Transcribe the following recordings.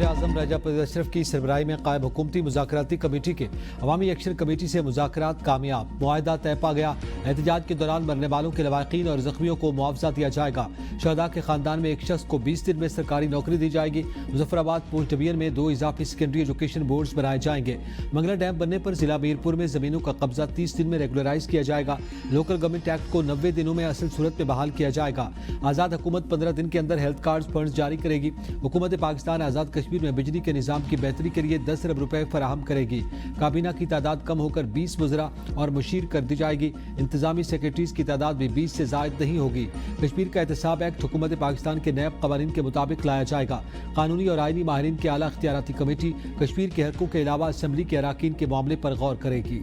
वज़ीर-ए-आज़म राजा परवेज़ अशरफ की सरबराही में कायम हुकूमती मुज़ाकराती कमेटी के अवामी एक्शन कमेटी से मुज़ाकरात कामयाब, मुआहदा तय पा गया। एहतजाज के दौरान मरने वालों के लवाकिन और जख्मियों को मुआवजा दिया जाएगा। शहदा के खानदान में एक शख्स को 20 दिन में सरकारी नौकरी दी जाएगी। मुजफ्फराबाद पोस्ट डिवीजन में 2 इजाफी सेकेंडरी एजुकेशन बोर्ड्स बनाए जाएंगे। मंगला डैम बनने पर जिला मीरपुर में जमीनों का कब्जा 30 दिन में रेगुलराइज किया जाएगा। लोकल गवर्नमेंट एक्ट को 90 दिनों में असल सूरत में बहाल किया जाएगा। आज़ाद हुकूमत 15 दिन के अंदर हेल्थ कार्ड फंड जारी करेगी। हुकूमत पाकिस्तान आज़ाद कश्मीर में बिजली के निज़ाम की बेहतरी के लिए 10 अरब रुपए फराहम करेगी। काबीना की तादाद कम होकर 20 वज़रा और मुशीर कर दी जाएगी। इंतजामी सेक्रेटरीज की तादाद भी 20 से ज़ायद नहीं होगी। कश्मीर का एहतसाब एक्ट हुकूमत पाकिस्तान के नैब कवानीन के मुताबिक लाया जाएगा। कानूनी और आईनी माहिरीन की आला इख्तियाराती कमेटी कश्मीर के हकों के अलावा असम्बली के अराकीन के मामले पर गौर करेगी।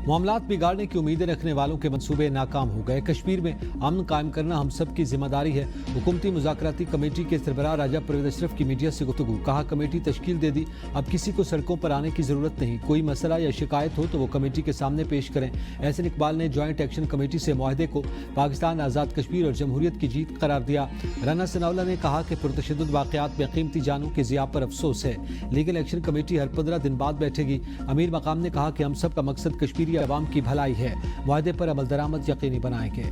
मामलात बिगाड़ने की उम्मीदें रखने वालों के मंसूबे नाकाम हो गए। कश्मीर में अमन कायम करना हम सब की जिम्मेदारी है। हुकूमती मुज़ाकराती कमेटी के सरबराह राजा परवेज़ अशरफ की मीडिया से गुफ्तगू, कहा कमेटी तश्कील दे दी, अब किसी को सड़कों पर आने की जरूरत नहीं। कोई मसला या शिकायत हो तो वो कमेटी के सामने पेश करें। एहसन इकबाल ने जॉइंट एक्शन कमेटी से मुआहदे को पाकिस्तान आज़ाद कश्मीर और जमहूरियत की जीत करार दिया। राना सनाउल्लाह ने कहा कि पुरतशद्दुद वाक़यात में कीमती जानों के ज़िया पर अफसोस है। लीगल एक्शन कमेटी हर 15 दिन बाद बैठेगी। अमीर मकाम ने कहा कि हम सब का मकसद कश्मीरी अवाम की भलाई है। मुआहदे पर अमल दरामद यकीनी बनाएंगे।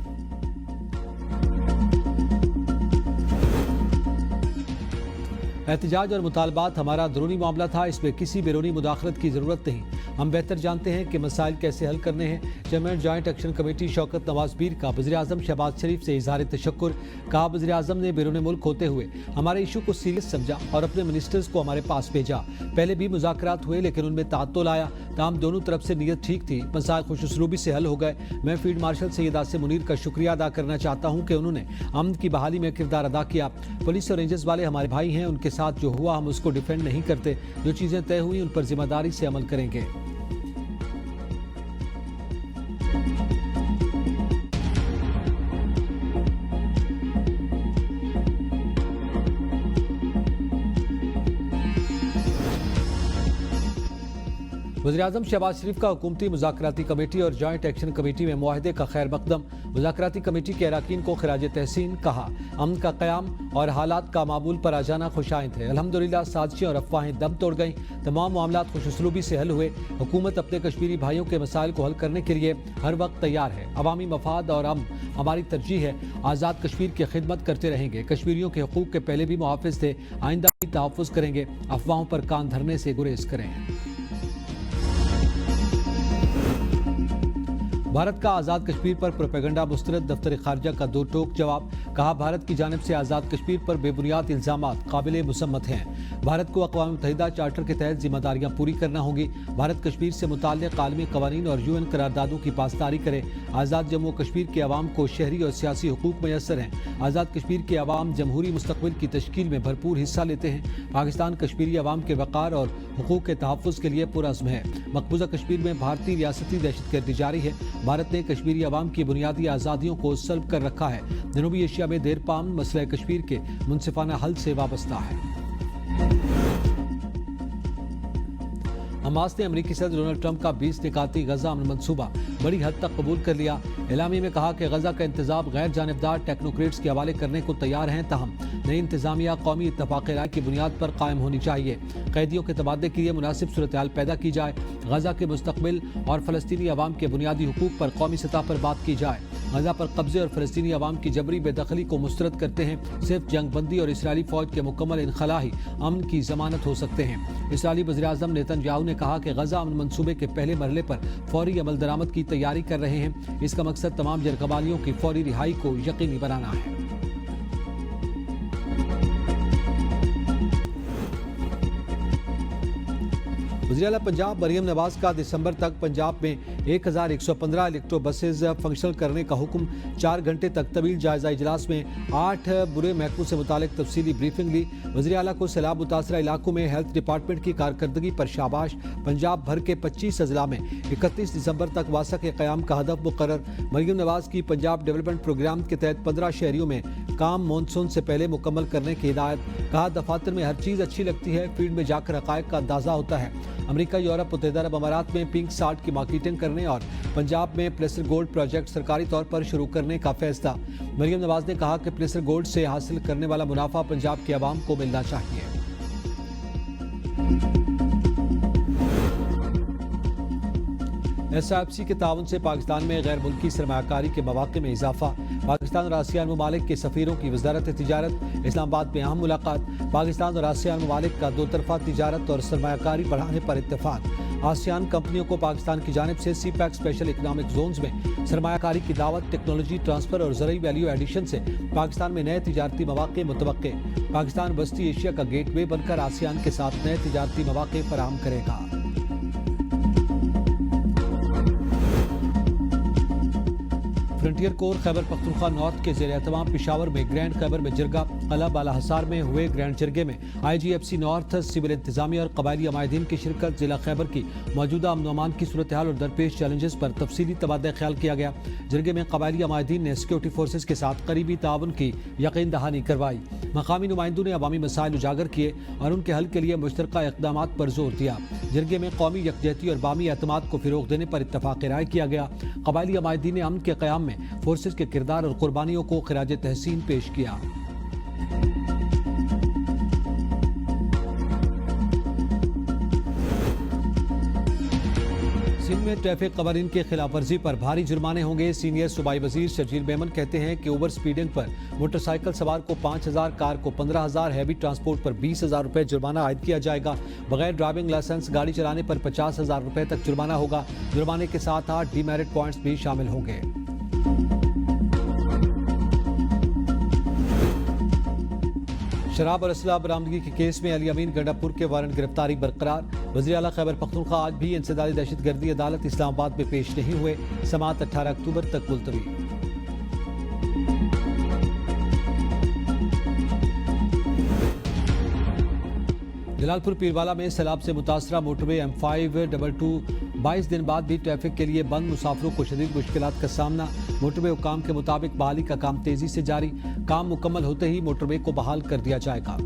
एहतजाज और मुतालबात हमारा अंदरूनी मामला था, इसमें किसी बैरूनी मुदाखलत की जरूरत नहीं। हम बेहतर जानते हैं कि मसाइल कैसे हल करने हैं। Chairman joint action committee Shaukat Nawaz पीर का वज़ीर-ए-आज़म शहबाज शरीफ से इज़हार तशक्कुर, कहा वज़ीर-ए-आज़म ने बैरून मुल्क होते हुए हमारे इशू को सीरियस समझा और अपने मिनिस्टर्स को हमारे पास भेजा। पहले भी मुज़ाकरात हुए लेकिन उनमें ताअत्तुल आया, ताहम दोनों तरफ से नीयत ठीक थी। मसाइल खुशउस्लूबी से हल हो गए। मैं फील्ड मार्शल सैयद आसिम मुनीर का शुक्रिया अदा करना चाहता हूँ कि उन्होंने अमन की बहाली में किरदार अदा किया। पुलिस और रेंजर्स वाले हमारे भाई हैं, उनके साथ जो हुआ हम उसको डिफेंड नहीं करते। जो चीजें तय हुई उन पर जिम्मेदारी से अमल करेंगे। वज़ीर-ए-आज़म शहबाज शरीफ का हुकूमती मुज़ाकराती कमेटी और जॉइंट एक्शन कमेटी में मुआहदे का खैर मकदम। मुज़ाकराती कमेटी के अराकीन को खिराज तहसीन, कहा अमन का क़याम और हालात का मामूल पर आ जाना खुशाइंद है। अल्हम्दुलिल्लाह साजिशें और अफवाहें दम तोड़ गईं। तमाम मामलात खुशउस्लूबी से हल हुए। हुकूमत अपने कश्मीरी भाइयों के मसाइल को हल करने के लिए हर वक्त तैयार है। अवामी मफाद और अमन हमारी तरजीह है। आज़ाद कश्मीर की खिदमत करते रहेंगे। कश्मीरियों के हकूक़ के पहले भी मुहाफ़िज़ थे, आइंदा भी तहफ़्फ़ुज़ करेंगे। अफवाहों पर कान धरने से गुरेज करें। भारत का आज़ाद कश्मीर पर प्रोपेगेंडा मुस्तरद, दफ्तर खारजा का दो टोक जवाब, कहा भारत की जानिब से आज़ाद कश्मीर पर बेबुनियाद इल्ज़ामात काबिल मुसम्मत हैं। भारत को अक़वाम मुत्तहिदा चार्टर के तहत जिम्मेदारियाँ पूरी करना होंगी। भारत कश्मीर से मुताल्लिक़ आलमी क़वानीन और UN करारदादों की पासदारी करे। आज़ाद जम्मू कश्मीर के अवाम को शहरी और सियासी हुकूक मैसर हैं। आज़ाद कश्मीर के अवाम जमहूरी मुस्तक़बिल की तश्कील में भरपूर हिस्सा लेते हैं। पाकिस्तान कश्मीरी अवाम के वक़ार और हुकूक के तहफ़्फ़ुज़ के लिए पुरअज़्म है। मकबूजा कश्मीर में भारतीय रियासती दहशतगर्दी जारी है। भारत ने कश्मीरी अवाम की बुनियादी आज़ादियों को सल्ब कर रखा है। जनूबी एशिया में देरपाम मसला कश्मीर के मुनसिफाना हल से वाबस्ता है। हमास ने अमेरिकी सदर डोनाल्ड ट्रंप का 20 निकाती गजा अमन मंसूबा बड़ी हद तक कबूल कर लिया। एलामी में कहा कि गजा का इंतजाम गैर जानिबदार टेक्नोक्रेट्स के हवाले करने को तैयार हैं, ताहम नई इंतजामिया कौमी इत्तफाक़ राय की बुनियाद पर कायम होनी चाहिए। कैदियों के तबादले के लिए मुनासिब सूरत हाल पैदा की जाए। गजा के मुस्तकबिल और फ़लस्तीनी अवाम के बुनियादी हुकूक पर कौमी सतह पर बात की जाए। गजा पर कब्जे और फ़लस्तीनी अवाम की जबरी बेदखली को मुस्तरद करते हैं। सिर्फ जंग बंदी और इसराइली फ़ौज के मुकम्मल इनखला ही अमन की ज़मानत हो सकते हैं। इसराइली वज़ीर-ए-आज़म नेतन्याहू ने कहा कि गजा अमन मंसूबे के पहले मरहले पर फौरी अमल दरामद की तैयारी कर रहे हैं। इसका मकसद तमाम जरगबालियों की फौरी रिहाई को यकीनी बनाना है। वज़ीर आला पंजाब मरियम नवाज का दिसंबर तक पंजाब में 1115 इलेक्ट्रो बसेज फंक्शनल करने का हुक्म। 4 घंटे तक तवील जायजा इजलास में 8 बुरे महकमों से मुतालिक तफसीली ब्रीफिंग ली। वज़ीर आला को सैलाब मुतासरा इलाकों में हेल्थ डिपार्टमेंट की कारकर्दगी पर शाबाश। पंजाब भर के 25 अजला में 31 दिसंबर तक वासा के क़याम का हदफ मुकर्रर। मरियम नवाज की पंजाब डेवलपमेंट प्रोग्राम के तहत 15 शहरियों में काम मानसून से पहले मुकम्मल करने की हिदायत। कहा, दफातर में हर चीज़ अच्छी लगती है, फील्ड में जाकर हक़ाइक़ का अंदाज़ा होता है। अमेरिका, यूरोप, मुत्तहिदा अरब अमारात में पिंक साल्ट की मार्केटिंग करने और पंजाब में प्लेसर गोल्ड प्रोजेक्ट सरकारी तौर पर शुरू करने का फैसला। मरियम नवाज ने कहा कि प्लेसर गोल्ड से हासिल करने वाला मुनाफा पंजाब के अवाम को मिलना चाहिए। SIFC के ताउन से पाकिस्तान में गैर मुल्की सरमायाकारी के मौक़े में इजाफा। पाकिस्तान और आसियान ममालिक के सफ़ीरों की वज़ारत तिजारत इस्लामाबाद में अहम मुलाकात। पाकिस्तान और आसियान ममालिक का दो तरफ़ा तिजारत और सरमायाकारी बढ़ाने पर इत्तेफाक। आसियान कंपनियों को पाकिस्तान की जानिब से CPEC स्पेशल इकनॉमिक जोन्स में सरमायाकारी की दावत। टेक्नोलॉजी ट्रांसफ़र और ज़रूरी वैल्यू एडिशन से पाकिस्तान में नए तिजारती मौक़े मुतवक्के। पाकिस्तान वस्ती एशिया का गेटवे बनकर आसियान के साथ नए तिजारती मौक़े फराहम करेगा। Frontier core Khyber Pakhtunkhwa north के ज़ेर-ए-एहतमाम पेशावर में ग्रैंड खैबर में जिरगा। कला बाला हसार में हुए ग्रैंड जिरगे में IGFC नॉर्थ, सिविल इंतजामिया और कबायली अमायदीन की शिरकत। जिला खैबर की मौजूदा अमन अमान की सूरत हाल और दरपेश चैलेंजेस पर तफसीली तबादला ख्याल किया गया। जिरगे में कबायली अमायदीन ने सिक्योरिटी फोर्सेज के साथ करीबी ताउन की यकीन दहानी करवाई। मकामी नुमाइंदों ने अवामी मसाइल उजागर किए और उनके हल के लिए मुश्तरका इक़दामात पर जोर दिया। जिरगे में कौमी यकजहती और बामी एतमाद को फ़रोग़ देने पर इत्तफ़ाक़ राय किया गया। कबायली अमायदीन ने अमन के क़याम में फोर्सेज के किरदार और कुर्बानियों को खिराज तहसीन पेश किया। सिंध में ट्रैफिक कवानीन के खिलाफ वर्जी पर भारी जुर्माने होंगे। सीनियर सूबाई वजीर शर्जील मेमन कहते हैं कि ओवर स्पीडिंग पर मोटरसाइकिल सवार को 5,000, कार को 15,000, हैवी ट्रांसपोर्ट पर 20,000 रुपये जुर्माना आयद किया जाएगा। बगैर ड्राइविंग लाइसेंस गाड़ी चलाने पर 50,000 रुपये तक जुर्माना होगा। जुर्माने के साथ 8 डीमेरिट पॉइंट्स भी शामिल होंगे। शराब और असला बरामदगी के केस में अली अमीन गंडापुर के वारंट गिरफ्तारी बरकरार। वज़ीर आला खैबर पख्तूनख्वा आज भी इंसदादी दहशतगर्दी अदालत इस्लामाबाद में पेश नहीं हुए। समाअत 18 अक्टूबर तक मुलतवी। जलालपुर पीरवाला में सैलाब से मुतासरा मोटरवे M522 22 दिन बाद भी ट्रैफिक के लिए बंद। मुसाफिरों को शदीद मुश्किलात का सामना। मोटरवे हुकाम के मुताबिक बहाली का काम तेजी से जारी। काम मुकम्मल होते ही मोटरवे को बहाल कर दिया जाएगा।